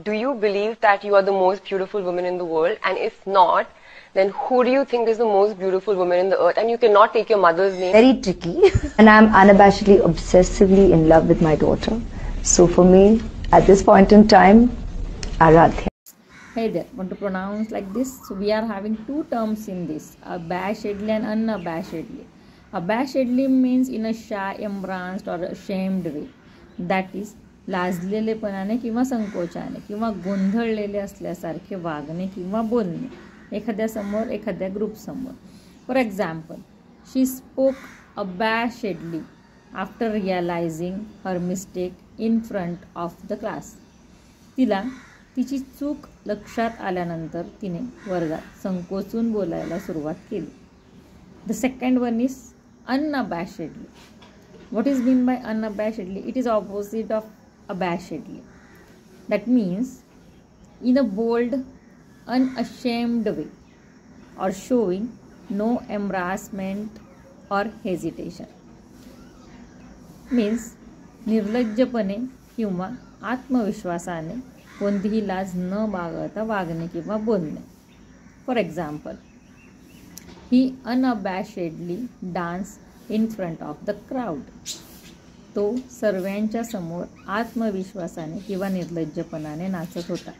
Do you believe that you are the most beautiful woman in the world? And if not, then who do you think is the most beautiful woman in the earth? And you cannot take your mother's name. Very tricky. And I'm unabashedly, obsessively in love with my daughter. So for me, at this point in time, Aradhya. Hey there, want to pronounce like this? So we are having two terms in this, abashedly and unabashedly. Abashedly means in a shy, embarrassed or ashamed way. That is, लाजलेलेपणाने किंवा संकोचाने किंवा गोंधळलेले असल्यासारखे वागणे किंवा बोलणे एखाद्यासमोर एखाद्या ग्रुपसमोर. For example, she spoke abashedly after realising her mistake in front of the class. तिला तिची चूक लक्षात आल्यानंतर तिने वर्गात संकोचून बोलायला सुरुवात केली. The second one is unabashedly. What is mean by unabashedly? It is opposite of abashedly. That means in a bold, unashamed way or showing no embarrassment or hesitation. Means निर्लज्जपणे किंवा आत्मविश्वासाने कोणतीही लाज न बाळगता वागणे किंवा बोलणे. For example, he unabashedly dance in front of the crowd. तो सर्वांच्या समोर आत्मविश्वासाने किंवा निर्लज्जपणाने नाचत होता.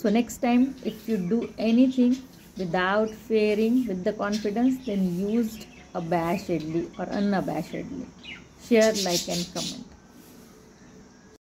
So next time if you do anything without fearing with the confidence, then used abashedly or unabashedly. Share, like and comment.